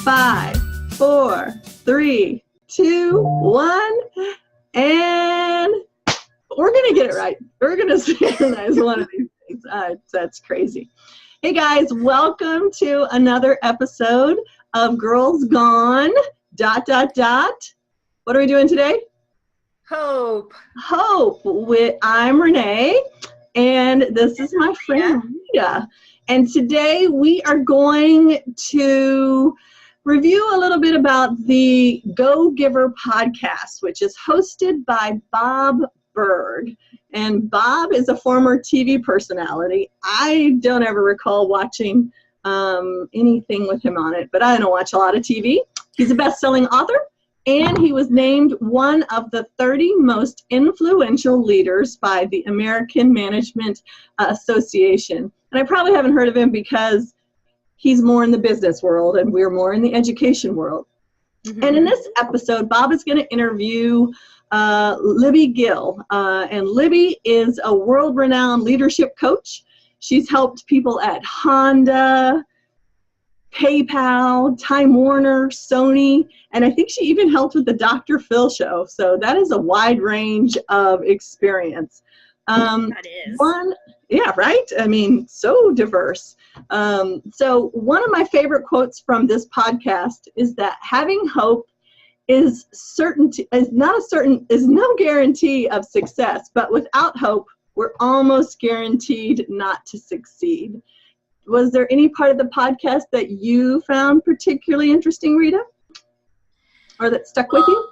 5, 4, 3, 2, 1, and we're going to get it right. We're going to synchronize one of these things. That's crazy. Hey guys, welcome to another episode of Girls Gone, ... What are we doing today? Hope. I'm Renee, and this is my friend Rita. And today we are going to review a little bit about the Go Giver podcast, which is hosted by Bob Burg. And Bob is a former TV personality. I don't ever recall watching anything with him on it, but I don't watch a lot of TV. He's a best-selling author, and he was named one of the 30 most influential leaders by the American Management Association. And I probably haven't heard of him because he's more in the business world and we're more in the education world. Mm-hmm. And in this episode, Bob is going to interview Libby Gill. And Libby is a world-renowned leadership coach. She's helped people at Honda, PayPal, Time Warner, Sony, and I think she even helped with the Dr. Phil show. So that is a wide range of experience. That is. Yeah, right? I mean, so diverse. So one of my favorite quotes from this podcast is that having hope is no guarantee of success, but without hope, we're almost guaranteed not to succeed. Was there any part of the podcast that you found particularly interesting, Rita? Or that stuck with you?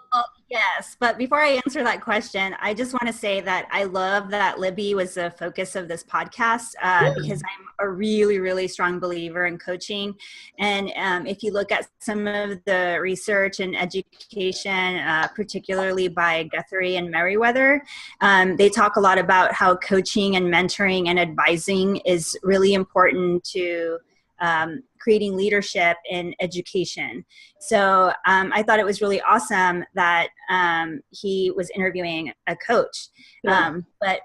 Yes, but before I answer that question, I just want to say that I love that Libby was the focus of this podcast because I'm a really, really strong believer in coaching. And if you look at some of the research and education, particularly by Guthrie and Merriweather, they talk a lot about how coaching and mentoring and advising is really important to creating leadership in education. So I thought it was really awesome that he was interviewing a coach. Yeah. But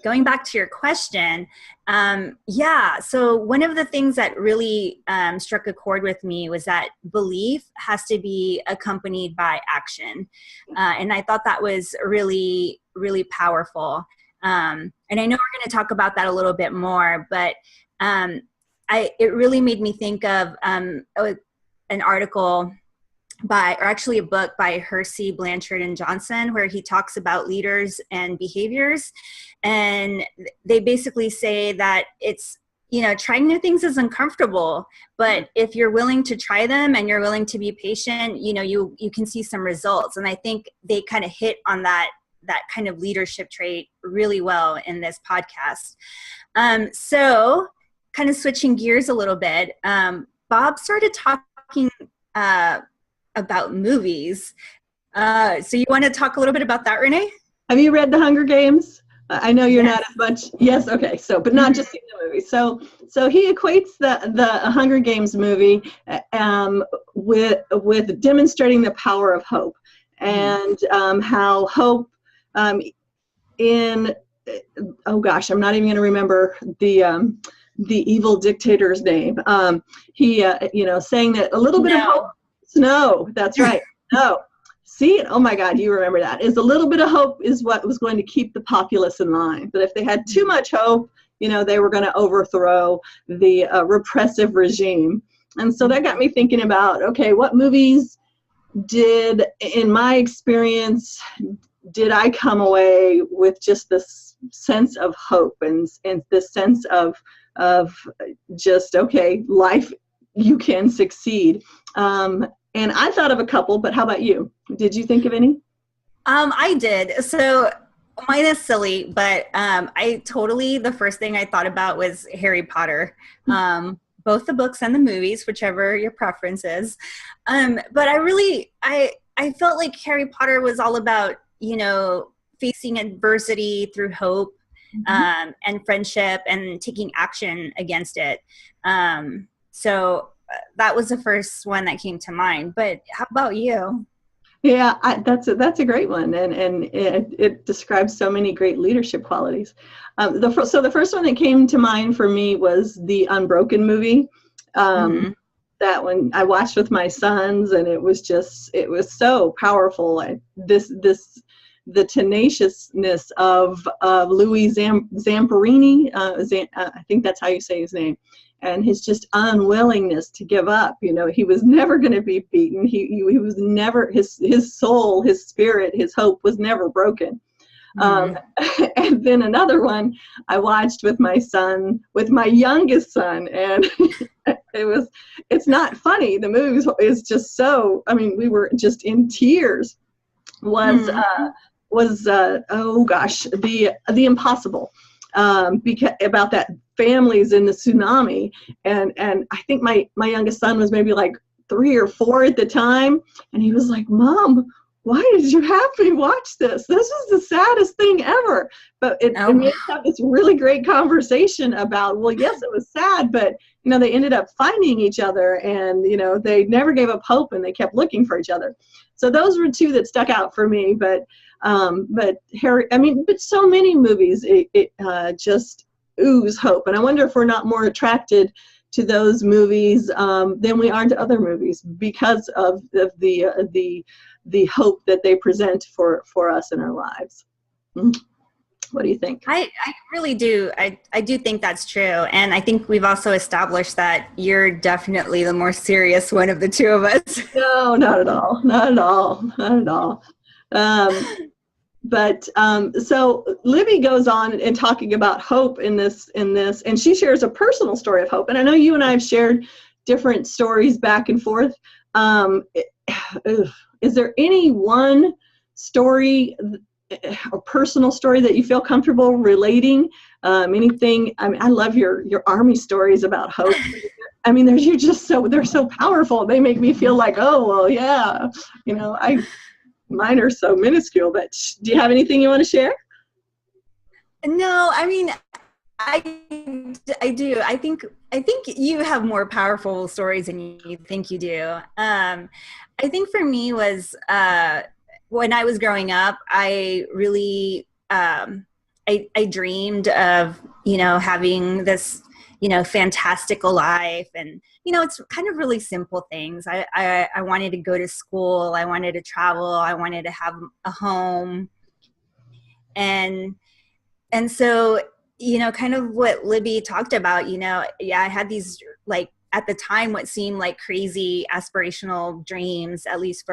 going back to your question, so one of the things that really struck a chord with me was that belief has to be accompanied by action. And I thought that was really, really powerful. And I know we're going to talk about that a little bit more, but it really made me think of an article a book by Hersey, Blanchard, and Johnson, where he talks about leaders and behaviors. And they basically say that it's, trying new things is uncomfortable, but if you're willing to try them and you're willing to be patient, you can see some results. And I think they kind of hit on that kind of leadership trait really well in this podcast. So kind of switching gears a little bit, Bob started talking about movies. So you want to talk a little bit about that, Renee? Have you read The Hunger Games? I know you're not as much. Yes, okay. So, but not just seen the movie. So he equates the Hunger Games movie with demonstrating the power of hope and how hope I'm not even going to remember the evil dictator's name. He, saying that a little bit of hope. No, that's right. No. See, oh my God, you remember that. Is a little bit of hope is what was going to keep the populace in line. But if they had too much hope, they were going to overthrow the repressive regime. And so that got me thinking about, okay, what movies in my experience, did I come away with just this sense of hope and this sense of just, okay, life, you can succeed. And I thought of a couple, but how about you? Did you think of any? I did. So mine is silly, but the first thing I thought about was Harry Potter. Both the books and the movies, whichever your preference is. But I felt like Harry Potter was all about, facing adversity through hope. And friendship and taking action against it. So that was the first one that came to mind. But how about you? Yeah, that's a great one, and it describes so many great leadership qualities. So the first one that came to mind for me was the Unbroken movie. that one I watched with my sons, and it was so powerful. And the tenaciousness of Louis Zamperini, I think that's how you say his name, and his just unwillingness to give up. He was never going to be beaten. He was never, his soul, his spirit, his hope was never broken. And then another one I watched with my youngest son, and it's not funny. The movie is just so, we were just in tears. Was oh gosh, the Impossible, because about that families in the tsunami, and I think my youngest son was maybe like 3 or 4 at the time, and he was like, "Mom, why did you have me watch this? This is the saddest thing ever." But it made us have this really great conversation about, well, yes, it was sad, but they ended up finding each other, and they never gave up hope, and they kept looking for each other. So those were 2 that stuck out for me. But Harry, but so many movies, it just ooze hope, and I wonder if we're not more attracted to those movies than we are to other movies because of the hope that they present for us in our lives. What do you think? I really do. I do think that's true. And I think we've also established that you're definitely the more serious one of the 2 of us. No, not at all. Not at all. Not at all. So Libby goes on and talking about hope in this, and she shares a personal story of hope. And I know you and I have shared different stories back and forth. Is there any one story, a personal story that you feel comfortable relating? Anything? I love your Army stories about hope. They're so powerful. They make me feel like, oh, well, yeah, mine are so minuscule. But do you have anything you want to share? No, I do. I think you have more powerful stories than you think you do. I think for me was when I was growing up, I really I dreamed of having this fantastical life, and it's kind of really simple things. I wanted to go to school, I wanted to travel, I wanted to have a home, and so kind of what Libby talked about, I had these, like, at the time, what seemed like crazy aspirational dreams, at least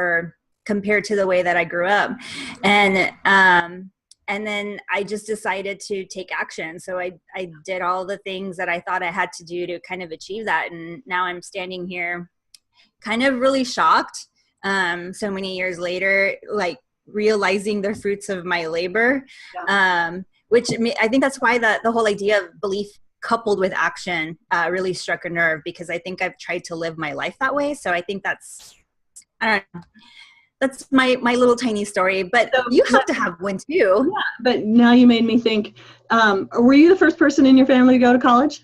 compared to the way that I grew up. And then I just decided to take action. So I did all the things that I thought I had to do to kind of achieve that. And now I'm standing here kind of really shocked, so many years later, like realizing the fruits of my labor, which I think that's why the whole idea of belief coupled with action really struck a nerve, because I think I've tried to live my life that way. So I think that's my little tiny story, but you have to have one too. Yeah, but now you made me think, were you the first person in your family to go to college?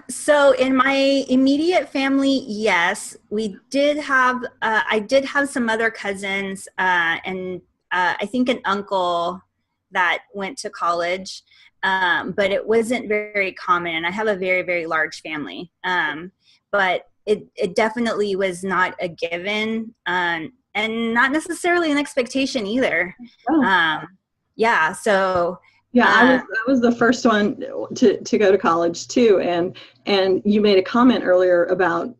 So in my immediate family, yes, we did have, I did have some other cousins, and I think an uncle that went to college, but it wasn't very common. And I have a very, very large family. But it definitely was not a given, and not necessarily an expectation either. Oh. Yeah. So. Yeah, I was the first one to go to college too, and you made a comment earlier about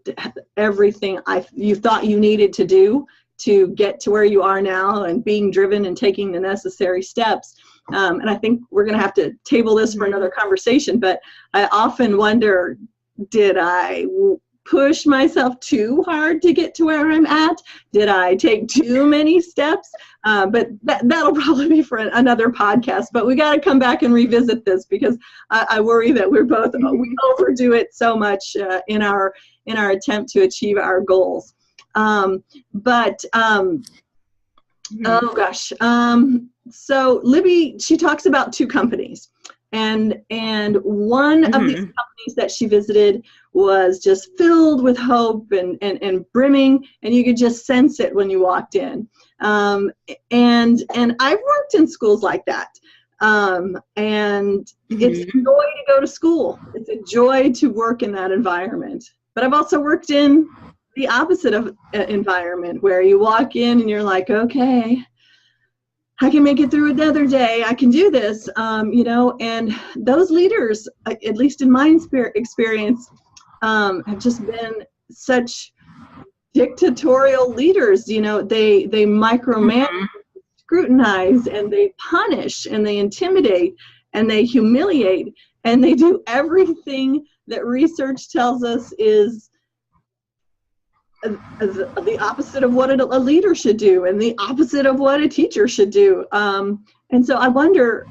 everything you thought you needed to do to get to where you are now, and being driven and taking the necessary steps. And I think we're going to have to table this for another conversation. But I often wonder, did I push myself too hard to get to where I'm at? Did I take too many steps? But that'll probably be for another podcast. But we got to come back and revisit this, because I worry that we overdo it so much in our attempt to achieve our goals. Oh gosh. So Libby, she talks about 2 companies. And one of these companies that she visited was just filled with hope and brimming, and you could just sense it when you walked in. And I've worked in schools like that. And it's a joy to go to school. It's a a joy to work in that environment. But I've also worked in the opposite of environment where you walk in and you're like, okay, I can make it through another day. I can do this, and those leaders, at least in my experience, have just been such dictatorial leaders. They micromanage, scrutinize, and they punish, and they intimidate, and they humiliate, and they do everything that research tells us is the opposite of what a leader should do, and the opposite of what a teacher should do. And so I wonder,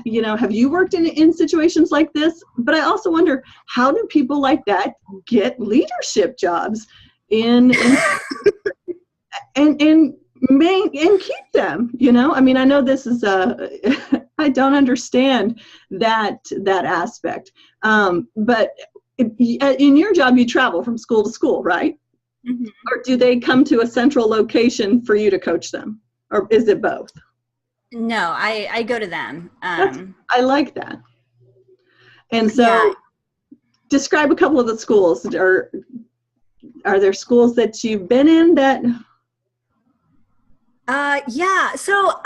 have you worked in situations like this? But I also wonder, how do people like that get leadership jobs and keep them? I mean, I know this is I don't understand that aspect. But in your job, you travel from school to school, right? Mm-hmm. Or do they come to a central location for you to coach them? Or is it both? No, I go to them. I like that. And so describe a couple of the schools. Are there schools that you've been in that? So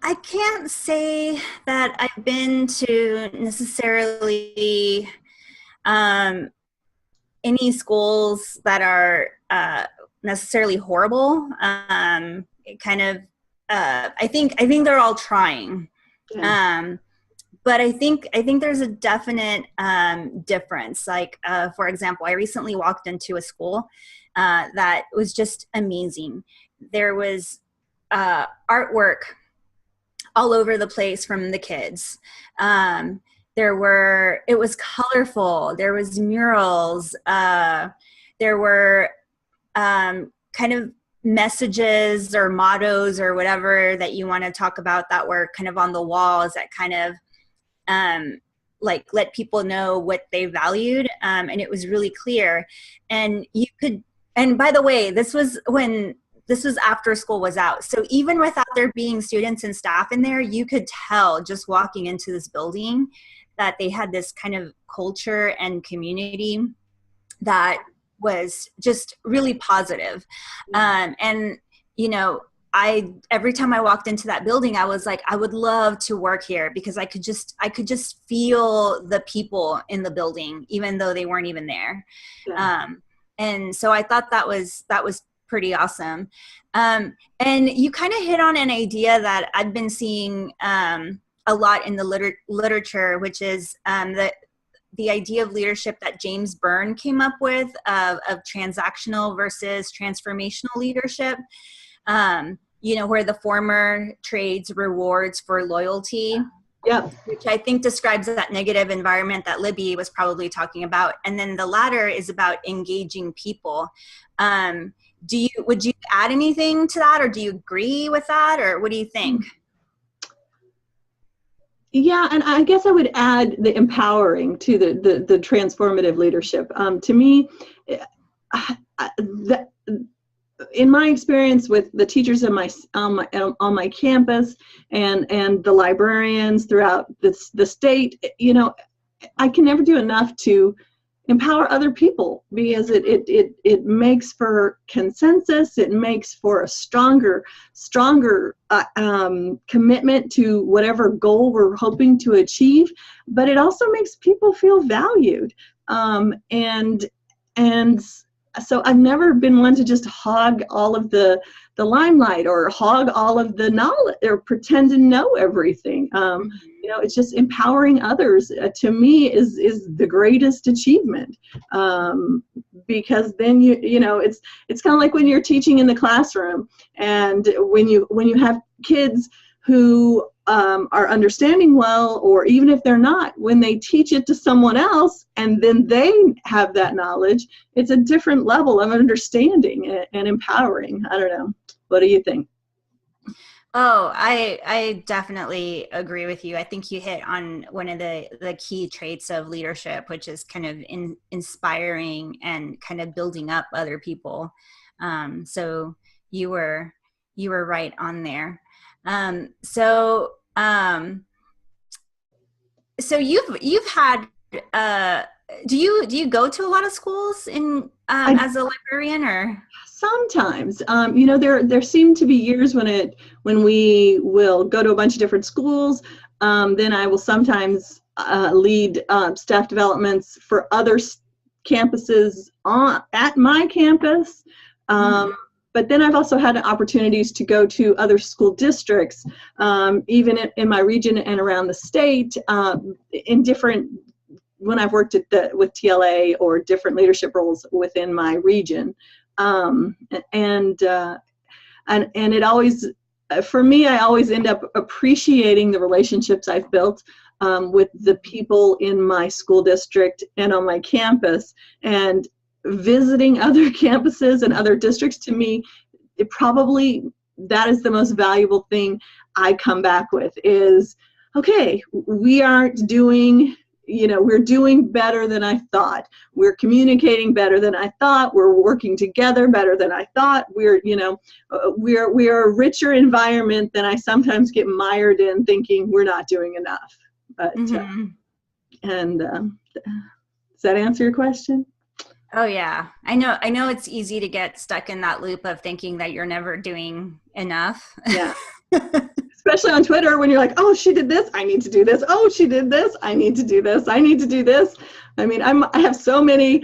I can't say that I've been to necessarily any schools that are necessarily horrible. I think they're all trying. Yeah. But I think there's a definite difference. Like, for example, I recently walked into a school that was just amazing. There was artwork all over the place from the kids. It was colorful. There was murals. There were kind of messages or mottos or whatever that you want to talk about that were kind of on the walls that kind of let people know what they valued. And it was really clear. And by the way, this was after school was out. So even without there being students and staff in there, you could tell just walking into this building that they had this kind of culture and community that was just really positive. And every time I walked into that building, I was like, I would love to work here because I could just feel the people in the building, even though they weren't even there. Yeah. And so I thought that was pretty awesome. And you kind of hit on an idea that I've been seeing a lot in the literature, which is the idea of leadership that James Byrne came up with of transactional versus transformational leadership, where the former trades rewards for loyalty. Yeah, which I think describes that negative environment that Libby was probably talking about. And then the latter is about engaging people. Would you add anything to that, or do you agree with that, or what do you think? Yeah, and I guess I would add the empowering to the transformative leadership. To me, in my experience with the teachers on my campus and the librarians throughout the state, I can never do enough to empower other people, because it makes for consensus. It makes for a stronger commitment to whatever goal we're hoping to achieve. But it also makes people feel valued. And so I've never been one to just hog all of the limelight or hog all of the knowledge or pretend to know everything. It's just empowering others, to me, is the greatest achievement. Because then it's kind of like when you're teaching in the classroom, and when you have kids who are understanding well, or even if they're not, when they teach it to someone else and then they have that knowledge, it's a different level of understanding and empowering. I don't know. What do you think? Oh, I definitely agree with you. I think you hit on one of the key traits of leadership, which is kind of inspiring and kind of building up other people. So you were right on there. So you've had do you go to a lot of schools in as a librarian, or? Sometimes, there seem to be years when we will go to a bunch of different schools. Then I will sometimes lead staff developments for other campuses at my campus. But then I've also had opportunities to go to other school districts, even in my region and around the state, in different, when I've worked with TLA or different leadership roles within my region. And it always, for me, I always end up appreciating the relationships I've built with the people in my school district and on my campus. And visiting other campuses and other districts, to me, that is the most valuable thing I come back with is, okay, we aren't doing, we're doing better than I thought. We're communicating better than I thought. We're working together better than I thought. We're a richer environment than I sometimes get mired in, thinking we're not doing enough. But does that answer your question? Oh yeah, I know it's easy to get stuck in that loop of thinking that you're never doing enough. Yeah. Especially on Twitter, when you're like, oh, she did this, I need to do this. Oh, she did this, I need to do this. I need to do this. I mean, I have so many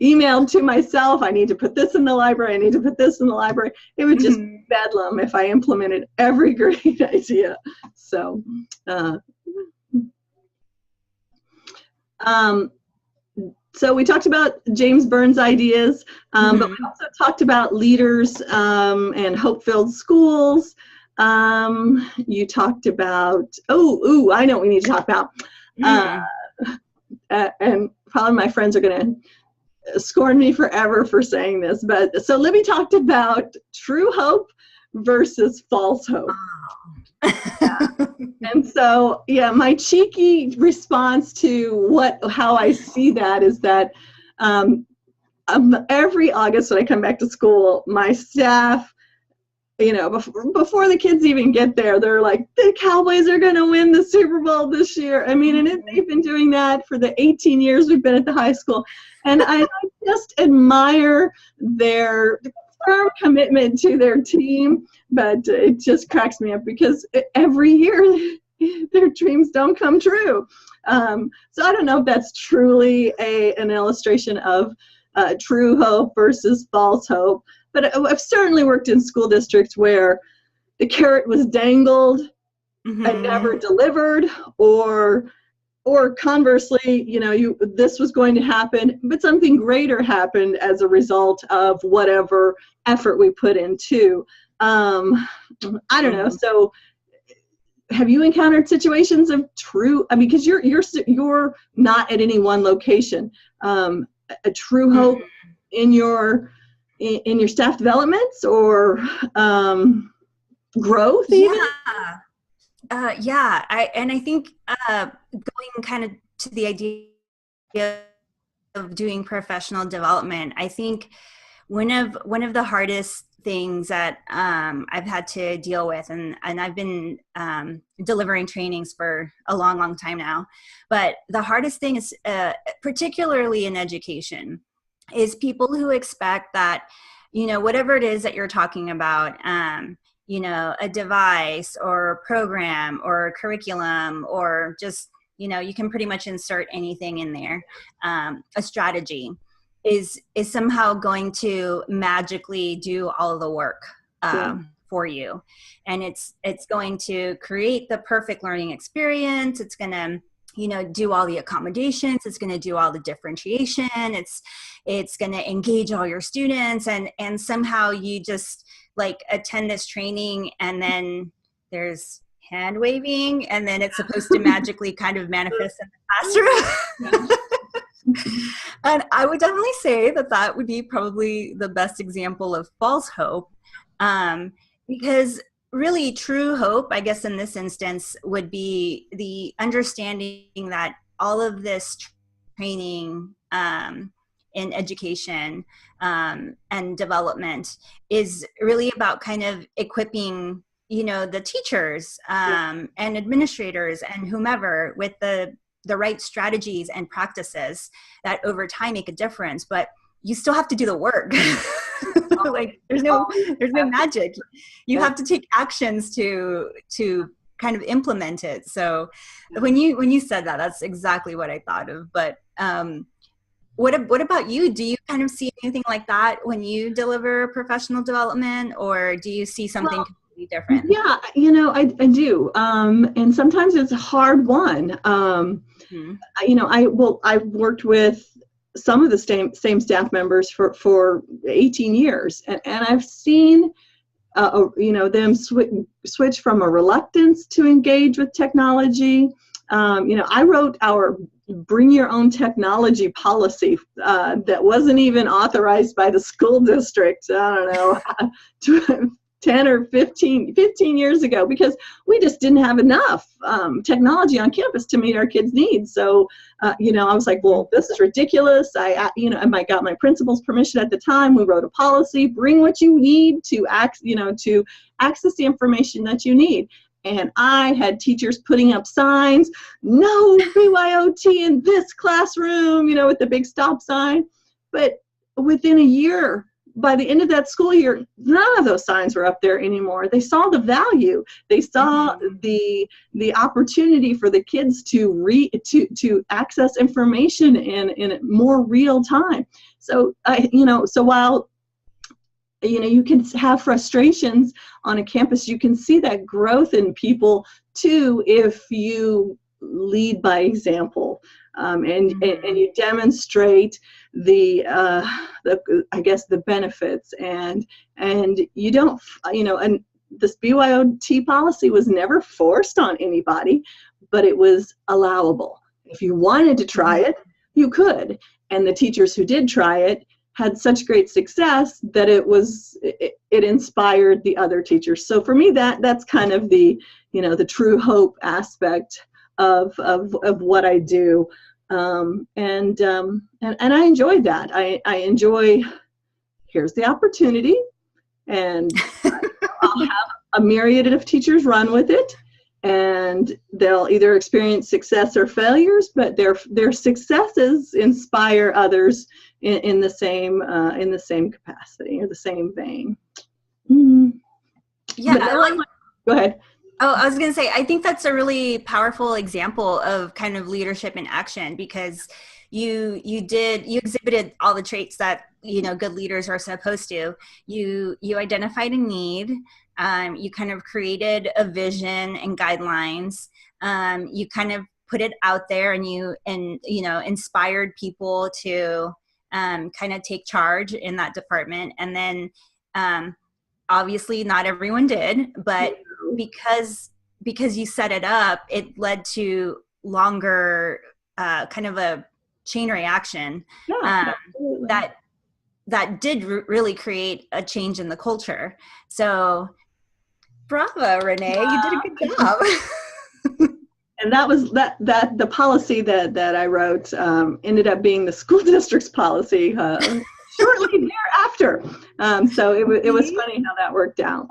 emailed to myself. I need to put this in the library. I need to put this in the library. It would just be bedlam if I implemented every great idea. So, so we talked about James Burns' ideas, but we also talked about leaders and hope-filled schools. You talked about, I know what we need to talk about. And probably my friends are going to scorn me forever for saying this, but so Libby talked about true hope versus false hope. Yeah. And so, my cheeky response to how I see that is that every August when I come back to school, my staff, before the kids even get there, they're like, the Cowboys are going to win the Super Bowl this year. I mean, and they've been doing that for the 18 years we've been at the high school. And I just admire their firm commitment to their team, but it just cracks me up because every year their dreams don't come true. So I don't know if that's truly an illustration of true hope versus false hope, but I've certainly worked in school districts where the carrot was dangled and never delivered, or conversely, this was going to happen, but something greater happened as a result of whatever effort we put into. I don't know. So have you encountered situations of true, because you're not at any one location, a true hope in your staff developments or growth even? I think going kind of to the idea of doing professional development, I think one of the hardest things that I've had to deal with, and I've been delivering trainings for a long time now, but the hardest thing is, particularly in education, is people who expect that, whatever it is that you're talking about, a device or a program or a curriculum, or just, you can pretty much insert anything in there, a strategy is somehow going to magically do all of the work for you. And it's going to create the perfect learning experience. It's going to, do all the accommodations. It's going to do all the differentiation. It's going to engage all your students, and somehow you just like attend this training, and then there's hand waving, and then it's supposed to magically kind of manifest in the classroom. And I would definitely say that would be probably the best example of false hope, because really true hope, I guess in this instance, would be the understanding that all of this training in education and development is really about kind of equipping, the teachers and administrators and whomever with the the right strategies and practices that over time make a difference, but you still have to do the work. Like there's no magic. You have to take actions to kind of implement it. So when you said that, that's exactly what I thought of. But what about you? Do you kind of see anything like that when you deliver professional development, or do you see something completely different? Yeah, I do. And sometimes it's a hard one. I've worked with some of the same staff members for 18 years, and I've seen them switch from a reluctance to engage with technology. I wrote our bring your own technology policy that wasn't even authorized by the school district. I don't know, 10 or 15 years ago, because we just didn't have enough technology on campus to meet our kids' needs. So, I was like, well, this is ridiculous. I got my principal's permission at the time. We wrote a policy, bring what you need to access the information that you need. And I had teachers putting up signs, no BYOT in this classroom, with the big stop sign. But within a year, by the end of that school year, none of those signs were up there anymore. They saw the value. They saw the opportunity for the kids to access information in more real time. So, so while you can have frustrations on a campus, you can see that growth in people too if you lead by example, and you demonstrate the benefits, and you don't, and this BYOT policy was never forced on anybody, but it was allowable. If you wanted to try it, you could. And the teachers who did try it had such great success that it inspired the other teachers. So for me, that's kind of the true hope aspect of what I do. And I enjoyed that. I enjoy, here's the opportunity, and I'll have a myriad of teachers run with it, and they'll either experience success or failures, but their successes inspire others in the same capacity or the same vein. Yeah. Go ahead. Oh, I was going to say, I think that's a really powerful example of kind of leadership in action, because you exhibited all the traits that, good leaders are supposed to. You identified a need. You kind of created a vision and guidelines. You kind of put it out there, and you inspired people to kind of take charge in that department. And then obviously not everyone did, but because you set it up, it led to longer kind of a chain reaction that did really create a change in the culture. So bravo, Renee, you did a good job. And that was the policy that I wrote ended up being the school district's policy shortly thereafter. So it was funny how that worked out.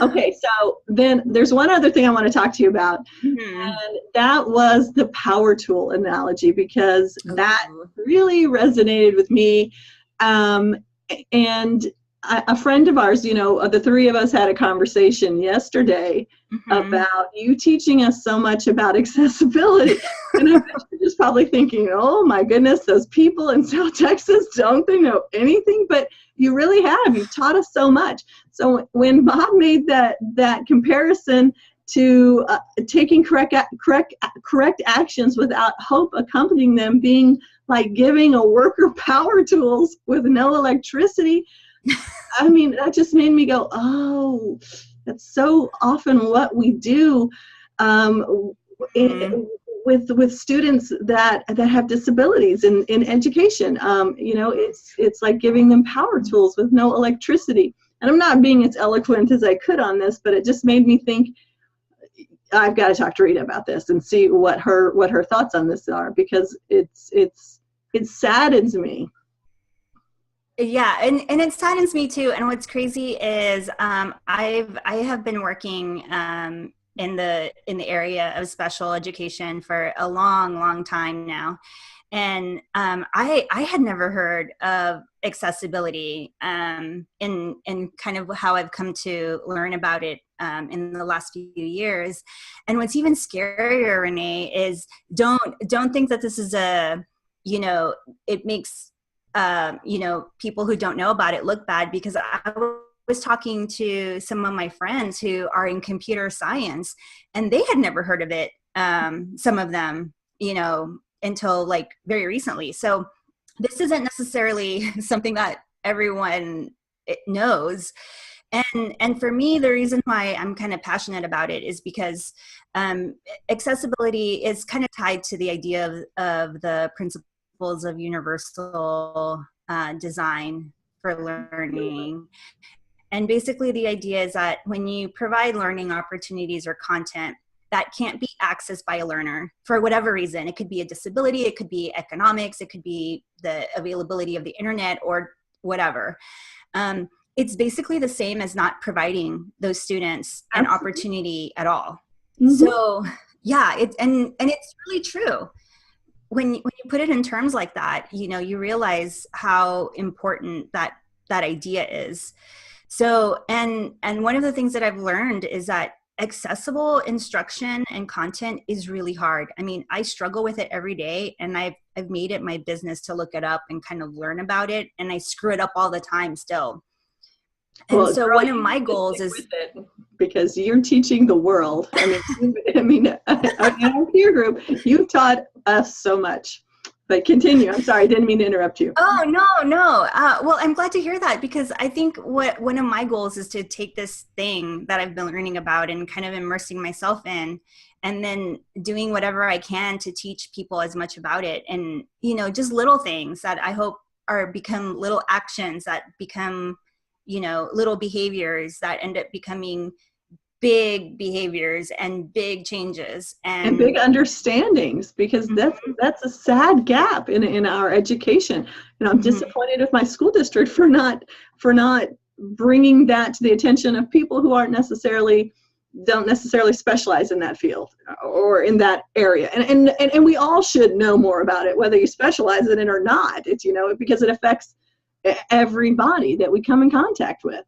Okay, so then there's one other thing I want to talk to you about, and that was the power tool analogy, because that really resonated with me. And a friend of ours, the three of us had a conversation yesterday about you teaching us so much about accessibility. And I bet you're just probably thinking, oh my goodness, those people in South Texas, don't they know anything? But you really have. You've taught us so much. So when Bob made that comparison to taking correct actions without hope accompanying them, being like giving a worker power tools with no electricity, I mean, that just made me go, oh, that's so often what we do with students that have disabilities in education. It's like giving them power tools with no electricity. And I'm not being as eloquent as I could on this, but it just made me think, I've got to talk to Rita about this and see what her thoughts on this are, because it saddens me. Yeah, and it saddens me too. And what's crazy is I have been working in the area of special education for a long time now. And I had never heard of accessibility in kind of how I've come to learn about it in the last few years. And what's even scarier, Renee, is don't think that this is it makes people who don't know about it look bad, because I was talking to some of my friends who are in computer science, and they had never heard of it. Some of them, until like very recently. So this isn't necessarily something that everyone knows. And for me, the reason why I'm kind of passionate about it is because accessibility is kind of tied to the idea of the principles of universal design for learning. And basically the idea is that when you provide learning opportunities or content that can't be accessed by a learner for whatever reason, it could be a disability, it could be economics, it could be the availability of the internet or whatever. It's basically the same as not providing those students an opportunity at all. Mm-hmm. So yeah, and it's really true. When you put it in terms like that, you realize how important that idea is. So, and one of the things that I've learned is that accessible instruction and content is really hard. I mean, I struggle with it every day, and I've made it my business to look it up and kind of learn about it, and I screw it up all the time still. And well, so one of my goals is, because you're teaching the world. I mean, in our peer group, you've taught us so much. But continue. I'm sorry, I didn't mean to interrupt you. Oh, no. Well, I'm glad to hear that, because I think one of my goals is to take this thing that I've been learning about and kind of immersing myself in, and then doing whatever I can to teach people as much about it. And, just little things that I hope become little actions that become, little behaviors that end up becoming big behaviors and big changes and big understandings, because that's a sad gap in our education. I'm disappointed with my school district for not bringing that to the attention of people who don't necessarily specialize in that field or in that area. And we all should know more about it, whether you specialize in it or not. It's because it affects everybody that we come in contact with.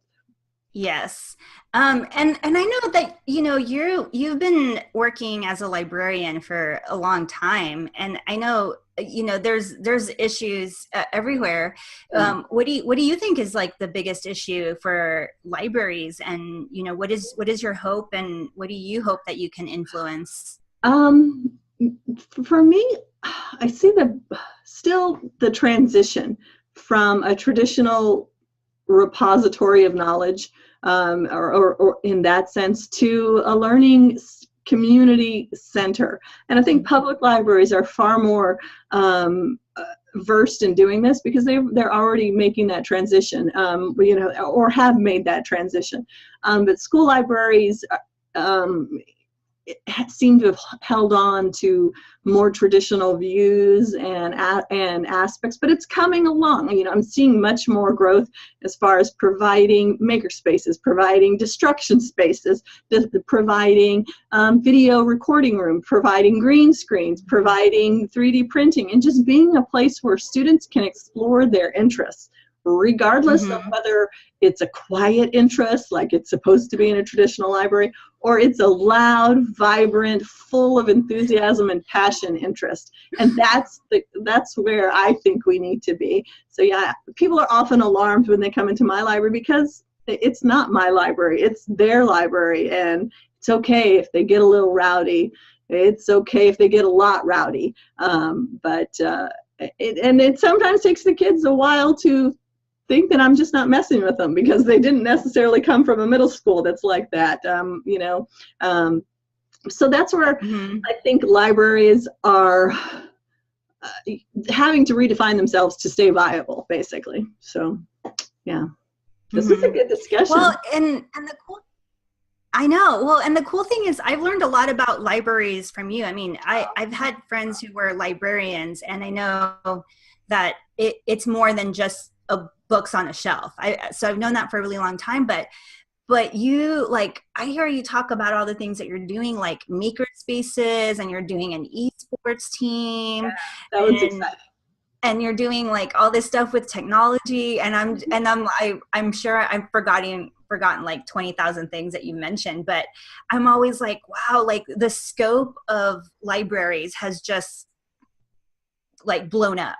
Yes. And I know that, you've been working as a librarian for a long time, and I know, there's issues everywhere. What do you think is like the biggest issue for libraries, and, what is your hope, and what do you hope that you can influence? For me, I see the transition from a traditional repository of knowledge, or in that sense, to a learning community center. And I think public libraries are far more versed in doing this, because they're already making that transition, or have made that transition. But school libraries seem to have held on to more traditional views and aspects, but it's coming along. I'm seeing much more growth as far as providing maker spaces, providing destruction spaces, providing video recording room, providing green screens, providing 3D printing, and just being a place where students can explore their interests, regardless of whether it's a quiet interest like it's supposed to be in a traditional library, or it's a loud, vibrant, full of enthusiasm and passion interest. And that's where I think we need to be. So yeah, people are often alarmed when they come into my library, because it's not my library, it's their library, and it's okay if they get a little rowdy. It's okay if they get a lot rowdy. But it sometimes takes the kids a while to think that I'm just not messing with them, because they didn't necessarily come from a middle school that's like that, so that's where I think libraries are having to redefine themselves to stay viable, basically. So yeah, this is a good discussion. Well, and the cool, I know. Well, and the cool thing is I've learned a lot about libraries from you. I mean, I've had friends who were librarians, and I know that it's more than just books on a shelf. So I've known that for a really long time, but but you, like, I hear you talk about all the things that you're doing, like maker spaces, and you're doing an esports team. Yeah, that was exciting. And you're doing like all this stuff with technology, and I'm sure I've forgotten like 20,000 things that you mentioned, but I'm always like, wow, like the scope of libraries has just like blown up.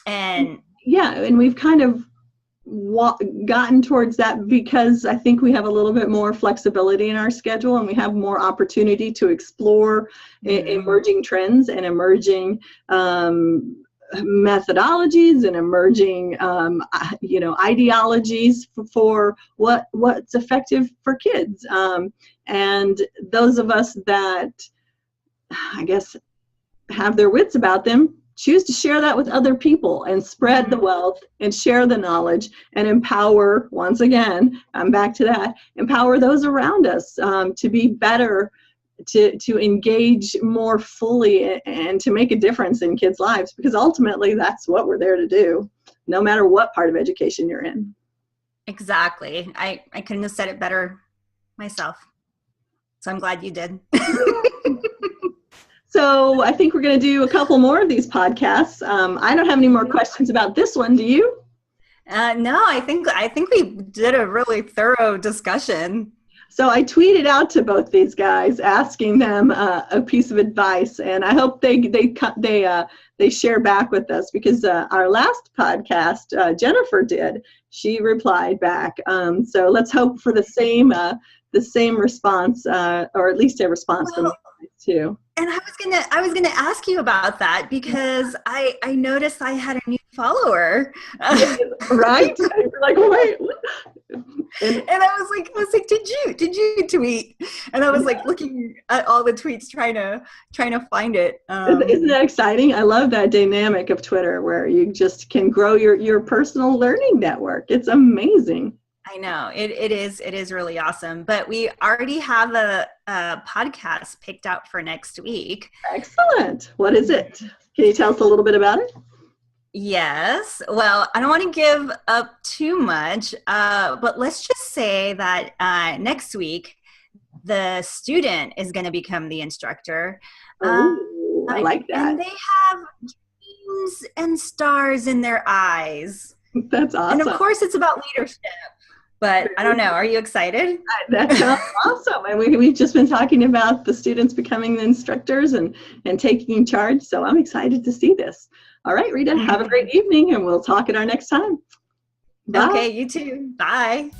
And yeah, and we've kind of gotten towards that because I think we have a little bit more flexibility in our schedule, and we have more opportunity to explore emerging trends and emerging methodologies and emerging ideologies for what's effective for kids, and those of us that, I guess, have their wits about them choose to share that with other people and spread the wealth and share the knowledge and empower, once again, I'm back to that, empower those around us to be better, to engage more fully, and to make a difference in kids' lives, because ultimately that's what we're there to do, no matter what part of education you're in. Exactly. I couldn't have said it better myself. So I'm glad you did. So I think we're going to do a couple more of these podcasts. I don't have any more questions about this one. Do you? No, I think we did a really thorough discussion. So I tweeted out to both these guys asking them a piece of advice, and I hope they share back with us, because our last podcast Jennifer did. She replied back. So let's hope for the same response, or at least a response from you guys too. And I was gonna ask you about that, because I noticed I had a new follower. Right? You're like, wait. And I was like, did you tweet? And I was like looking at all the tweets, trying to find it. Isn't that exciting? I love that dynamic of Twitter, where you just can grow your personal learning network. It's amazing. I know it is really awesome. But we already have a podcast picked out for next week. Excellent. What is it? Can you tell us a little bit about it? Yes. Well, I don't want to give up too much, but let's just say that next week the student is going to become the instructor. Oh, I like that. And they have dreams and stars in their eyes. That's awesome. And of course, it's about leadership. But I don't know. Are you excited? That sounds awesome. And we've just been talking about the students becoming the instructors and taking charge. So I'm excited to see this. All right, Rita, have a great evening, and we'll talk at our next time. Bye. Okay, you too. Bye.